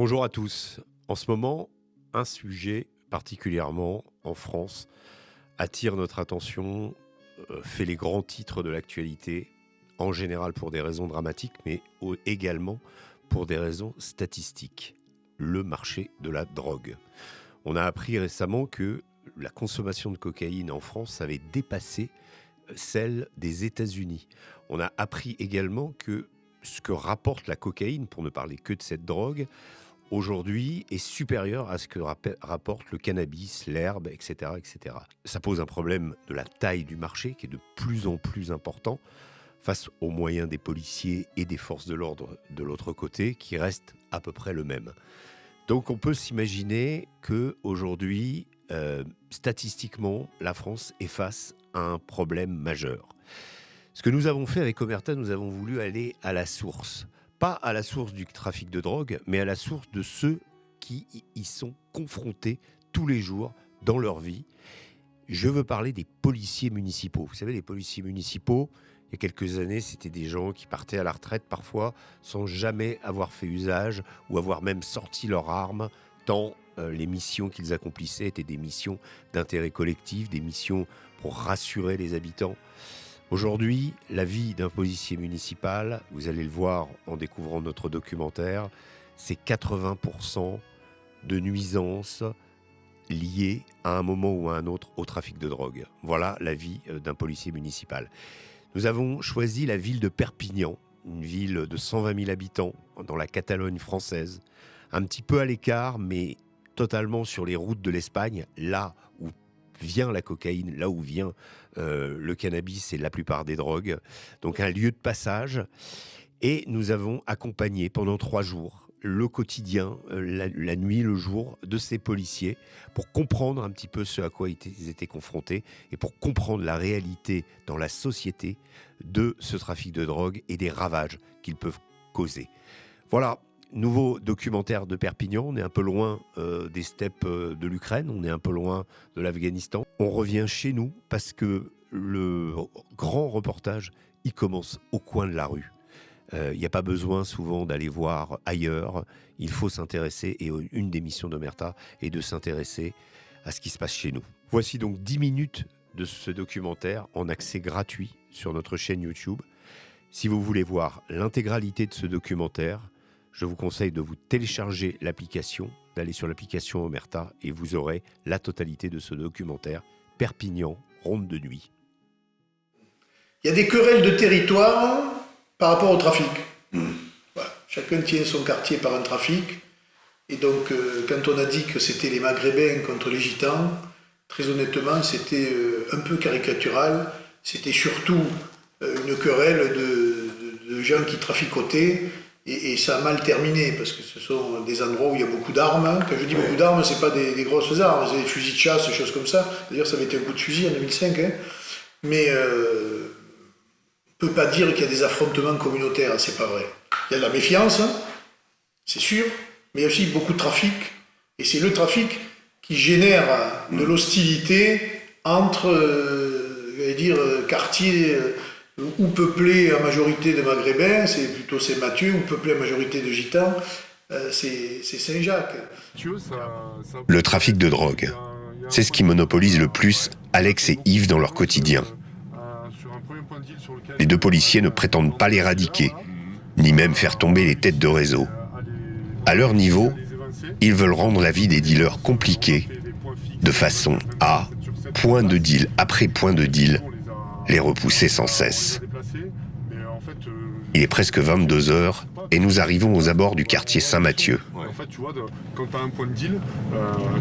Bonjour à tous. En ce moment, un sujet particulièrement en France attire notre attention, fait les grands titres de l'actualité, en général pour des raisons dramatiques, mais également pour des raisons statistiques. Le marché de la drogue. On a appris récemment que la consommation de cocaïne en France avait dépassé celle des États-Unis. On a appris également que ce que rapporte la cocaïne, pour ne parler que de cette drogue, aujourd'hui est supérieur à ce que rapporte le cannabis, l'herbe, etc., etc. Ça pose un problème de la taille du marché qui est de plus en plus important face aux moyens des policiers et des forces de l'ordre de l'autre côté qui restent à peu près le même. Donc on peut s'imaginer qu'aujourd'hui, statistiquement, la France est face à un problème majeur. Ce que nous avons fait avec Omerta, nous avons voulu aller à la source. Pas à la source du trafic de drogue, mais à la source de ceux qui y sont confrontés tous les jours dans leur vie. Je veux parler des policiers municipaux. Vous savez, les policiers municipaux, il y a quelques années, c'était des gens qui partaient à la retraite parfois sans jamais avoir fait usage ou avoir même sorti leurs armes, tant les missions qu'ils accomplissaient étaient des missions d'intérêt collectif, des missions pour rassurer les habitants. Aujourd'hui, la vie d'un policier municipal, vous allez le voir en découvrant notre documentaire, c'est 80% de nuisances liées à un moment ou à un autre au trafic de drogue. Voilà la vie d'un policier municipal. Nous avons choisi la ville de Perpignan, une ville de 120 000 habitants dans la Catalogne française, un petit peu à l'écart, mais totalement sur les routes de l'Espagne, là où vient la cocaïne, là où vient le cannabis et la plupart des drogues. Donc un lieu de passage. Et nous avons accompagné pendant 3 jours le quotidien, la nuit, le jour de ces policiers pour comprendre un petit peu ce à quoi ils étaient confrontés et pour comprendre la réalité dans la société de ce trafic de drogue et des ravages qu'ils peuvent causer. Voilà. Nouveau documentaire de Perpignan, on est un peu loin des steppes de l'Ukraine, on est un peu loin de l'Afghanistan. On revient chez nous parce que le grand reportage, il commence au coin de la rue. Il n'y a pas besoin souvent d'aller voir ailleurs, il faut s'intéresser, et une des missions d'Omerta est de s'intéresser à ce qui se passe chez nous. Voici donc 10 minutes de ce documentaire en accès gratuit sur notre chaîne YouTube. Si vous voulez voir l'intégralité de ce documentaire, je vous conseille de vous télécharger l'application, d'aller sur l'application Omerta et vous aurez la totalité de ce documentaire Perpignan, ronde de nuit. Il y a des querelles de territoire par rapport au trafic. Voilà. Chacun tient son quartier par un trafic. Et donc, quand on a dit que c'était les Maghrébins contre les Gitans, très honnêtement, c'était un peu caricatural. C'était surtout une querelle de gens qui traficotaient. Et ça a mal terminé, parce que ce sont des endroits où il y a beaucoup d'armes. Quand je dis beaucoup d'armes, c'est pas des grosses armes, c'est des fusils de chasse, des choses comme ça. D'ailleurs, ça avait été un coup de fusil en 2005. Mais on ne peut pas dire qu'il y a des affrontements communautaires, c'est pas vrai. Il y a de la méfiance, c'est sûr, mais il y a aussi beaucoup de trafic. Et c'est le trafic qui génère de l'hostilité entre, quartiers ou peuplé à majorité de Maghrébins, c'est plutôt Saint-Mathieu, ou peuplé à majorité de Gitans, c'est Saint-Jacques. Le trafic de drogue, c'est ce qui monopolise le plus Alex et Yves dans leur quotidien. Les 2 policiers ne prétendent pas l'éradiquer, ni même faire tomber les têtes de réseau. À leur niveau, ils veulent rendre la vie des dealers compliquée, de façon à, point de deal après point de deal, les repousser sans cesse. Il est presque 22h et nous arrivons aux abords du quartier Saint-Mathieu. En fait, tu vois, quand tu as un point de deal,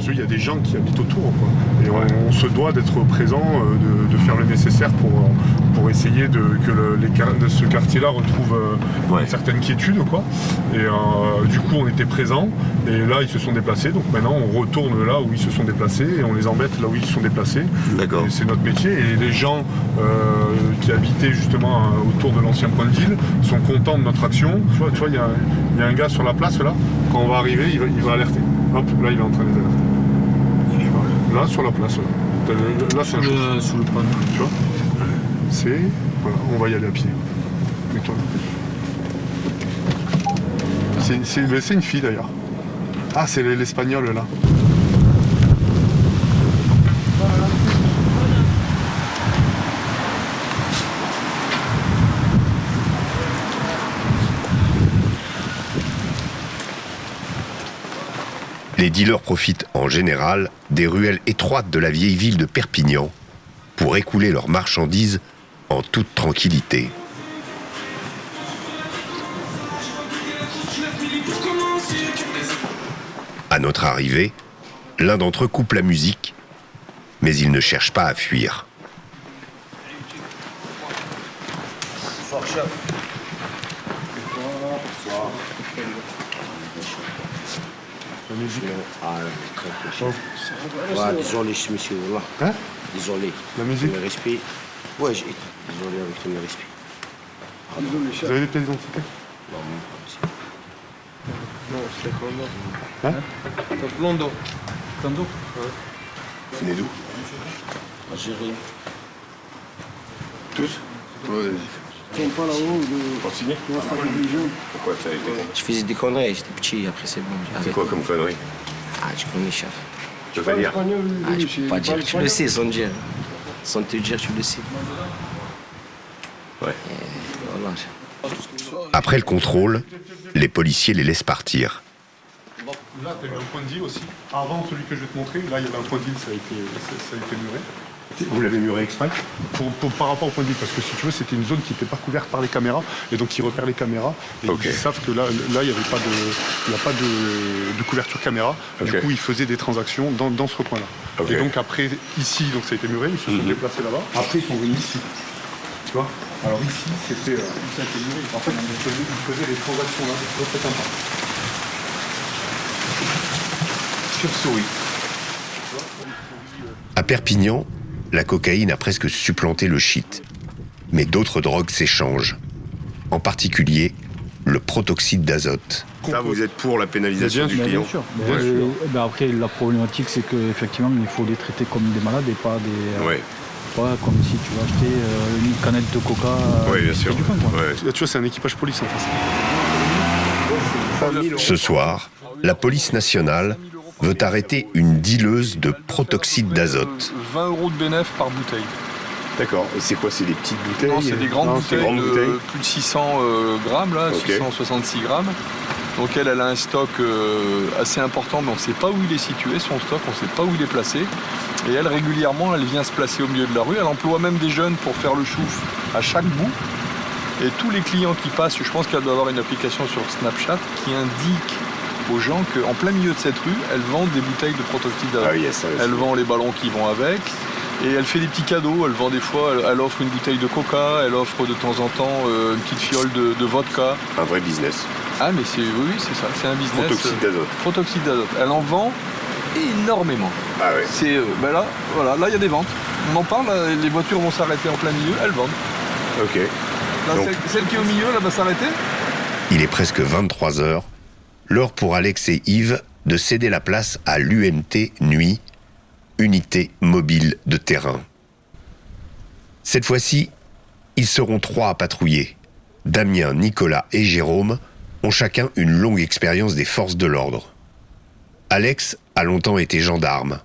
il y a des gens qui habitent autour, quoi. Et on se doit d'être présent, de faire le nécessaire pour essayer que ce quartier-là retrouve une certaine quiétude, quoi. Et du coup, on était présents, et là, ils se sont déplacés. Donc maintenant, on retourne là où ils se sont déplacés, et on les embête là où ils se sont déplacés. D'accord. Et c'est notre métier. Et les gens qui habitaient justement autour de l'ancien point de deal sont contents de notre action. Tu vois, il y a un gars sur la place, là. Quand on va arriver, il va alerter. Hop, là, il est en train de les alerter. Là, sur la place, là. Là, c'est un chose. Sous le pont, tu vois. C'est... Voilà, on va y aller à pied. Et toi. C'est une fille, d'ailleurs. Ah, c'est l'espagnol là. Les dealers profitent en général des ruelles étroites de la vieille ville de Perpignan pour écouler leurs marchandises en toute tranquillité. À notre arrivée, l'un d'entre eux coupe la musique, mais il ne cherche pas à fuir. La musique. Ouais, désolé, monsieur. Là. Hein? Désolé. La musique. Le respect. Ouais, j'ai été désolé avec tout le respect. Vous avez des pièces d'identité? Non, même pas, monsieur. Non, c'était quoi là? Hein? Londo. Londo? Vous venez d'où? Algérie. Tous? Ouais. Continuez. Pourquoi ça a été? Je faisais des conneries, j'étais petit, après c'est bon. C'est quoi comme connerie? Ah, tu connais, chef. Je peux pas dire. Ah, je peux pas dire. Tu le sais sans dire. Sans te dire, tu le sais. Ouais. Voilà. Après le contrôle, les policiers les laissent partir. Là, tu as eu un point de deal aussi. Avant celui que je vais te montrer, là, il y avait un point de deal, ça a été muré. Vous l'avez muré exprès? Par rapport au point de vue, parce que si tu veux, c'était une zone qui n'était pas couverte par les caméras, et donc ils repèrent les caméras, et Ok. ils savent que là il n'y avait pas de couverture caméra, Ok. du coup ils faisaient des transactions dans ce recoin-là. Ok. Et donc après, ici, donc ça a été muré, ils se sont déplacés là-bas, après ils sont venus ici. Tu vois? Alors ici, c'était ça a été muré. En fait, ils faisaient des transactions là, refaites un pas. Chauve-souris. À Perpignan, la cocaïne a presque supplanté le shit. Mais d'autres drogues s'échangent. En particulier, le protoxyde d'azote. Ça, vous êtes pour la pénalisation du client? Bien sûr. Après, la problématique, c'est qu'effectivement, il faut les traiter comme des malades et pas des. Ouais. Pas comme si tu vas acheter une canette de coca. Oui, bien sûr. Du coin, quoi. Là, tu vois, c'est un équipage police en face. Ce soir, la police nationale veut arrêter une dealeuse de protoxyde d'azote. 20 € de bénéf par bouteille. D'accord. Et c'est quoi? C'est des petites bouteilles? Non, c'est des grandes bouteilles grandes de bouteilles. plus de 600 grammes, là, Ok. 666 grammes. Donc elle a un stock assez important, mais on ne sait pas où il est situé, son stock, on ne sait pas où il est placé. Et elle, régulièrement, elle vient se placer au milieu de la rue. Elle emploie même des jeunes pour faire le chouf à chaque bout. Et tous les clients qui passent, je pense qu'elle doit avoir une application sur Snapchat qui indique aux gens qu'en plein milieu de cette rue, elle vend des bouteilles de protoxyde d'azote. Ah oui, il y a ça aussi. Elle vend les ballons qui vont avec. Et elle fait des petits cadeaux, elle vend des fois, elle offre une bouteille de coca, elle offre de temps en temps une petite fiole de vodka. Un vrai business. Ah mais oui, c'est ça, c'est un business. Protoxyde d'azote. Protoxyde d'azote. Elle en vend énormément. Ah ouais. C'est là, voilà, là il y a des ventes. On en parle, là, les voitures vont s'arrêter en plein milieu, elles vendent. Ok. Là, Donc- celle qui est au milieu, là, va s'arrêter. Il est presque 23 heures. L'heure pour Alex et Yves de céder la place à l'UMT Nuit, unité mobile de terrain. Cette fois-ci, ils seront 3 à patrouiller. Damien, Nicolas et Jérôme ont chacun une longue expérience des forces de l'ordre. Alex a longtemps été gendarme.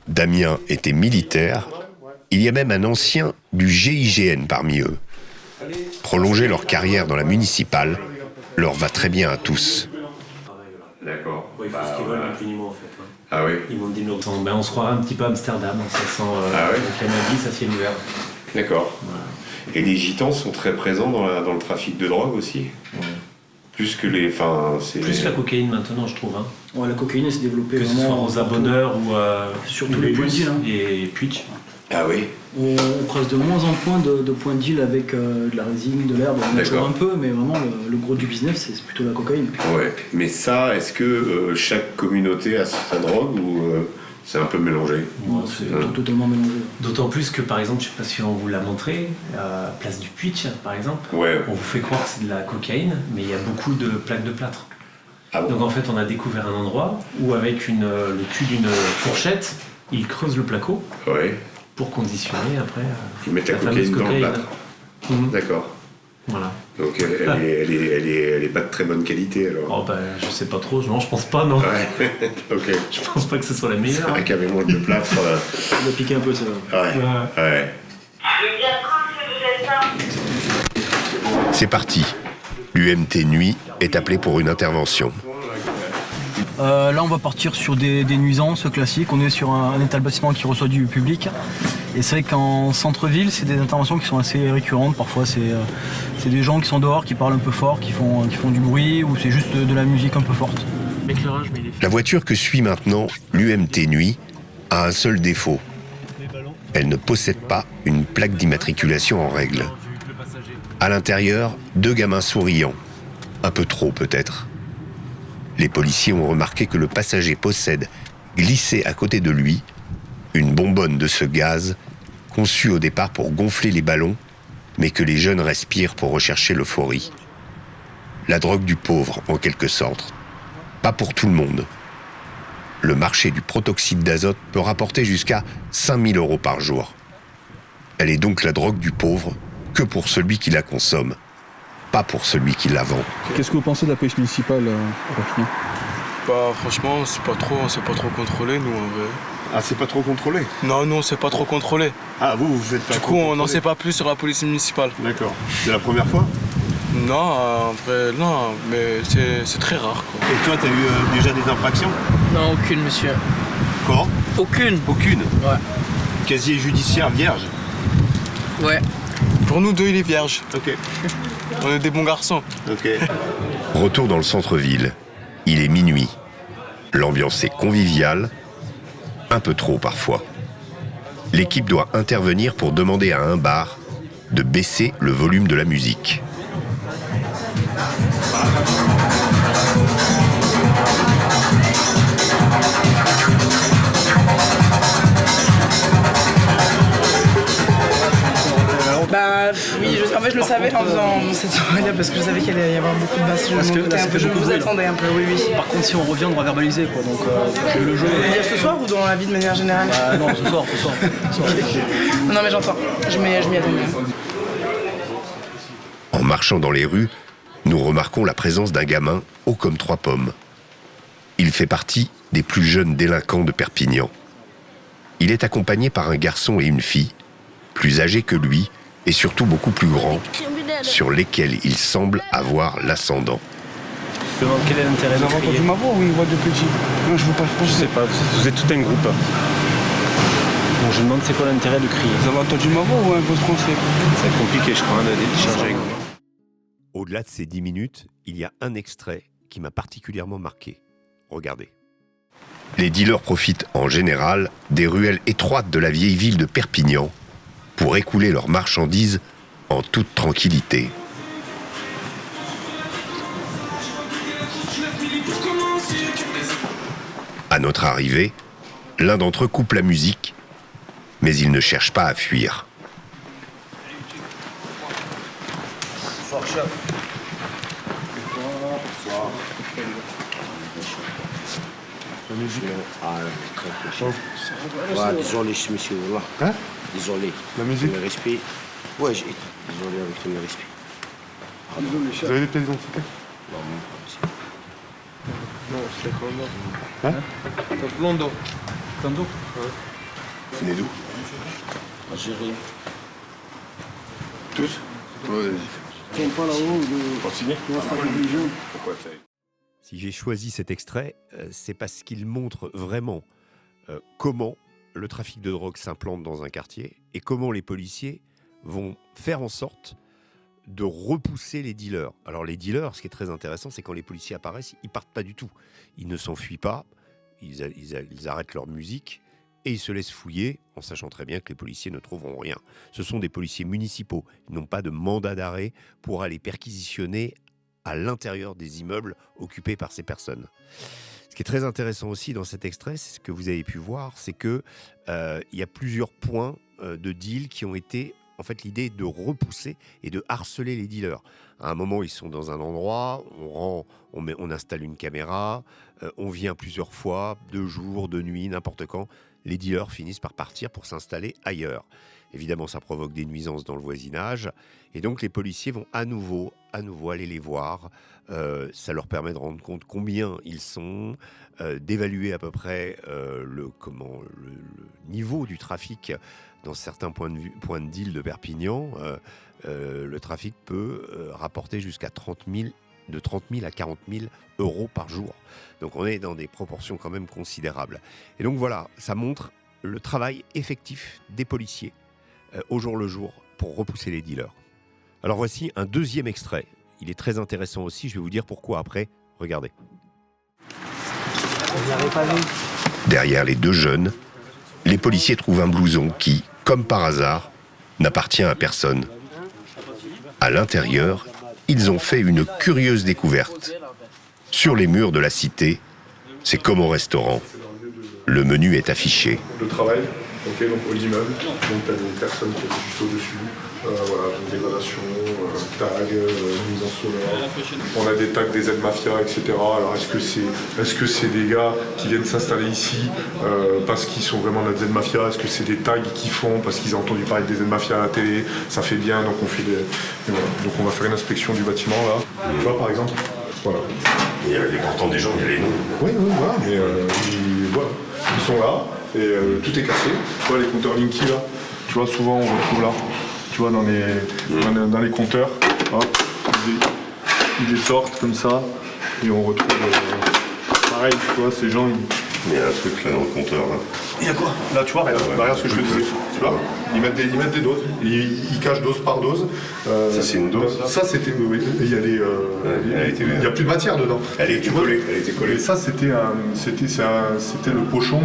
Damien était militaire. Il y a même un ancien du GIGN parmi eux. Prolonger leur carrière dans la municipale leur va très bien à tous. D'accord. Ouais, ils font ce qu'ils veulent impuniment en fait. Hein. Ah oui. Ils montent des murs. Ben, on se croirait un petit peu à Amsterdam, hein. Ça sent Ah ouais. le cannabis à ciel ouvert. D'accord. Et les gitans sont très présents dans le trafic de drogue aussi. Ouais. Plus que les. Enfin, c'est. Plus la cocaïne maintenant, je trouve. Hein. Ouais, la cocaïne s'est développée Que ce soit vraiment. aux abonneurs ou Sur ou tous les Lelus points de deal, hein. et Twitch. Ah oui. On croise de moins en moins de points de deal avec de la résine, de l'herbe. On en a toujours un peu, mais vraiment le gros du business, c'est plutôt la cocaïne. Ouais. Mais ça, est-ce que chaque communauté a sa drogue ou c'est un peu mélangé? Moi, c'est- Totalement mélangé. D'autant plus que par exemple, je sais pas si on vous l'a montré, à place du Twitch par exemple, Ouais. on vous fait croire que c'est de la cocaïne, mais il y a beaucoup de plaques de plâtre. Ah bon? Donc en fait, on a découvert un endroit où avec le cul d'une fourchette, ils creusent le placo Ouais. pour conditionner après Ils mettent la fameuse cocaïne dans le plâtre. Mhm. D'accord. Voilà. Donc elle est pas de très bonne qualité alors. Oh, bah, je sais pas trop, non, je pense pas, non. Ouais, ok. Je pense pas que ce soit la C'est meilleure. vrai qu'avec moins de plâtre. Il a piqué un peu ça. Ouais. C'est parti. L'UMT Nuit est appelé pour une intervention. Là, on va partir sur des nuisances classiques. On est sur un établissement qui reçoit du public. Et c'est vrai qu'en centre-ville, c'est des interventions qui sont assez récurrentes. Parfois, c'est des gens qui sont dehors, qui parlent un peu fort, qui font du bruit, ou c'est juste de la musique un peu forte. L'éclairage, mais il est fait. La voiture que suit maintenant l'UMT Nuit a un seul défaut. Elle ne possède pas une plaque d'immatriculation en règle. À l'intérieur, 2 gamins souriants. Un peu trop peut-être. Les policiers ont remarqué que le passager possède, glissé à côté de lui, une bonbonne de ce gaz, conçue au départ pour gonfler les ballons, mais que les jeunes respirent pour rechercher l'euphorie. La drogue du pauvre, en quelque sorte. Pas pour tout le monde. Le marché du protoxyde d'azote peut rapporter jusqu'à 5 000 € par jour. Elle est donc la drogue du pauvre que pour celui qui la consomme, pas pour celui qui la vend. Qu'est-ce que vous pensez de la police municipale à Perpignan ? Bah franchement, c'est pas trop contrôlé nous en vrai. Ah, c'est pas trop contrôlé? Non, nous on s'est pas trop contrôlé. Ah, vous faites pas Du coup, on n'en sait pas plus sur la police municipale. D'accord. C'est la première fois? Non, en vrai, non, mais c'est très rare quoi. Et toi, t'as eu déjà des infractions? Non, aucune, monsieur. Quoi? Aucune. Aucune? Ouais. Casier judiciaire vierge? Ouais. Pour nous deux, il est vierge. Ok. On est des bons garçons. Ok. Retour dans le centre-ville. Il est minuit. L'ambiance est conviviale, un peu trop parfois. L'équipe doit intervenir pour demander à un bar de baisser le volume de la musique. Bah oui, en fait je le savais en faisant cette soirée-là parce que je savais qu'il allait y avoir beaucoup de basses. Je vous attendais un peu, oui. Par contre, si on revient, on va verbaliser quoi. Donc le jeu. Vous voulez dire ce soir ou dans la vie de manière générale? Non, ce soir. Non mais j'entends, je m'y attends bien. En marchant dans les rues, nous remarquons la présence d'un gamin haut comme 3 pommes. Il fait partie des plus jeunes délinquants de Perpignan. Il est accompagné par un garçon et une fille, plus âgés que lui et surtout beaucoup plus grands, sur lesquels il semble avoir l'ascendant. Quel est l'intérêt de crier? ma voix ou une voix de petit? Non, je veux pas. Je sais pas, vous êtes tout un groupe. Bon, je demande c'est quoi l'intérêt de crier? Vous avez entendu ma voix ou un peu français? Ça va être compliqué, je crois, de décharger avec vous. Au-delà de ces 10 minutes, il y a un extrait qui m'a particulièrement marqué. Regardez. Les dealers profitent en général des ruelles étroites de la vieille ville de Perpignan pour écouler leurs marchandises en toute tranquillité. À notre arrivée, l'un d'entre eux coupe la musique, mais il ne cherche pas à fuir. Ouais, désolé, monsieur. Hein? Désolé. La musique? Le respect. Ouais, désolé avec le respect. Vous avez des pièces d'identité? Non, c'est Londo. Hein? Londo. Londo? Vous venez d'où? Algérie. Tous? Si j'ai choisi cet extrait, c'est parce qu'il montre vraiment comment le trafic de drogue s'implante dans un quartier et comment les policiers vont faire en sorte de repousser les dealers. Alors les dealers, ce qui est très intéressant, c'est quand les policiers apparaissent, ils partent pas du tout. Ils ne s'enfuient pas, ils arrêtent leur musique et ils se laissent fouiller en sachant très bien que les policiers ne trouveront rien. Ce sont des policiers municipaux. Ils n'ont pas de mandat d'arrêt pour aller perquisitionner à l'intérieur des immeubles occupés par ces personnes. Ce qui est très intéressant aussi dans cet extrait, c'est ce que vous avez pu voir, c'est que il y a plusieurs points de deal qui ont été, en fait, l'idée de repousser et de harceler les dealers. À un moment, ils sont dans un endroit, on installe une caméra, on vient plusieurs fois, de jour, de nuit, n'importe quand. les dealers finissent par partir pour s'installer ailleurs. Évidemment, ça provoque des nuisances dans le voisinage. Et donc, les policiers vont à nouveau aller les voir. Ça leur permet de rendre compte combien ils sont, d'évaluer à peu près le niveau du trafic dans certains points de deal de Perpignan. Le trafic peut rapporter jusqu'à 30 000 à 40 000 euros par jour. Donc, on est dans des proportions quand même considérables. Et donc, voilà, ça montre le travail effectif des policiers au jour le jour pour repousser les dealers. Alors voici un deuxième extrait. Il est très intéressant aussi, je vais vous dire pourquoi après. Regardez. Derrière les deux jeunes, les policiers trouvent un blouson qui, comme par hasard, n'appartient à personne. À l'intérieur, ils ont fait une curieuse découverte. Sur les murs de la cité, c'est comme au restaurant. Le menu est affiché. Le travail, donc au l'immeuble, donc tu as des personnes qui sont juste au-dessus, voilà, donc dégradation, tag, mise en sonore. On a des tags des aides-mafia, etc. Alors est-ce que c'est des gars qui viennent s'installer ici parce qu'ils sont vraiment des aides-mafia? Est-ce que c'est des tags qu'ils font parce qu'ils ont entendu parler des aides-mafia à la télé? Ça fait bien, donc on fait des... Voilà. Donc on va faire une inspection du bâtiment là. Tu vois par exemple, voilà. Il y a pourtant des gens, il y a les noms. Oui, voilà, mais voilà. Ils sont là et tout est cassé. Tu vois les compteurs Linky là, tu vois souvent on retrouve là, tu vois dans les compteurs, hop, ils les sortent comme ça et on retrouve pareil, tu vois ces gens il y a un truc là dans le compteur là. Il y a quoi? Là tu vois, regarde ce que je te disais. Tu vois, ils mettent des doses, ils cachent dose par dose. Ça c'est une dose. Ça c'était, il y a il n'y a plus de matière dedans. Elle était collée. Et ça c'était le pochon,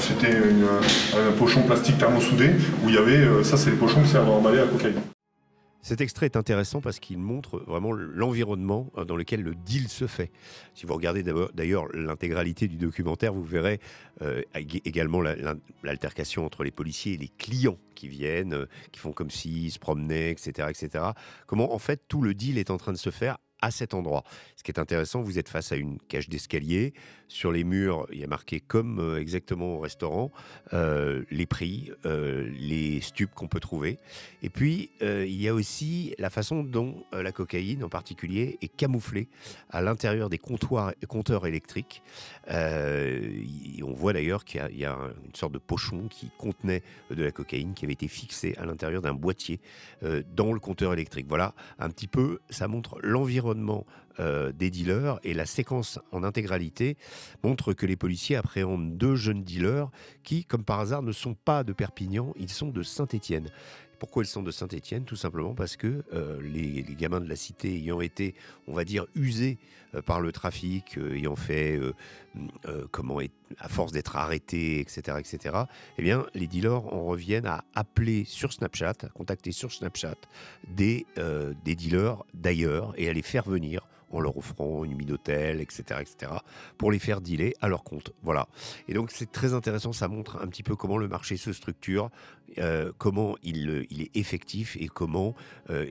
c'était un pochon plastique thermosoudé où il y avait, ça c'est les pochons qui servent à emballer la cocaïne. Cet extrait est intéressant parce qu'il montre vraiment l'environnement dans lequel le deal se fait. Si vous regardez d'ailleurs l'intégralité du documentaire, vous verrez également l'altercation entre les policiers et les clients qui viennent, qui font comme s'ils se promenaient, etc., etc. Comment en fait tout le deal est en train de se faire à cet endroit. Ce qui est intéressant, vous êtes face à une cage d'escalier. Sur les murs, il y a marqué comme exactement au restaurant les prix, les stupes qu'on peut trouver. Et puis, il y a aussi la façon dont la cocaïne en particulier est camouflée à l'intérieur des compteurs électriques. On voit d'ailleurs qu'il y a une sorte de pochon qui contenait de la cocaïne qui avait été fixé à l'intérieur d'un boîtier dans le compteur électrique. Voilà, un petit peu, ça montre l'environnement des dealers et la séquence en intégralité montre que les policiers appréhendent deux jeunes dealers qui, comme par hasard, ne sont pas de Perpignan, ils sont de Saint-Étienne. Pourquoi ils sont de Saint-Étienne? Tout simplement parce que les gamins de la cité ayant été, on va dire, usés par le trafic, ayant fait, à force d'être arrêtés, etc., eh bien, les dealers en reviennent à appeler sur Snapchat, à contacter sur Snapchat des dealers d'ailleurs et à les faire venir en leur offrant une nuit d'hôtel, etc., pour les faire dealer à leur compte. Voilà. Et donc, c'est très intéressant. Ça montre un petit peu comment le marché se structure, comment il est effectif et comment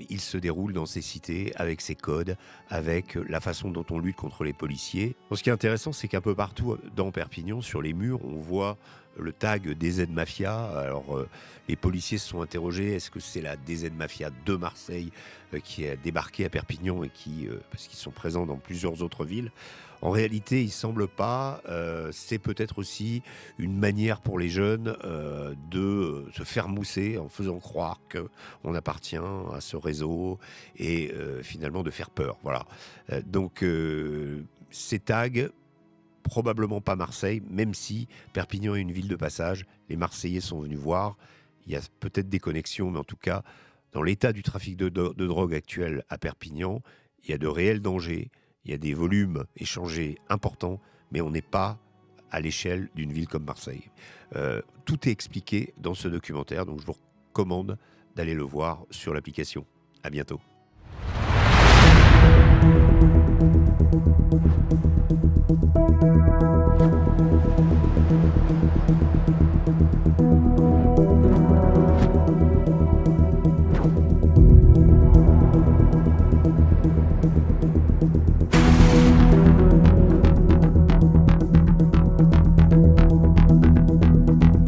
il se déroule dans ces cités avec ses codes, avec la façon dont on lutte contre les policiers. Donc, ce qui est intéressant, c'est qu'un peu partout dans Perpignan, sur les murs, on voit le tag DZ Mafia. Alors, les policiers se sont interrogés, est-ce que c'est la DZ Mafia de Marseille qui a débarqué à Perpignan et parce qu'ils sont présents dans plusieurs autres villes? En réalité, il ne semble pas. C'est peut-être aussi une manière pour les jeunes de se faire mousser en faisant croire qu'on appartient à ce réseau et finalement de faire peur. Voilà. Donc, ces tags, probablement pas Marseille, même si Perpignan est une ville de passage. Les Marseillais sont venus voir. Il y a peut-être des connexions, mais en tout cas, dans l'état du trafic de drogue actuel à Perpignan, il y a de réels dangers. Il y a des volumes échangés importants, mais on n'est pas à l'échelle d'une ville comme Marseille. Tout est expliqué dans ce documentaire, donc je vous recommande d'aller le voir sur l'application. À bientôt.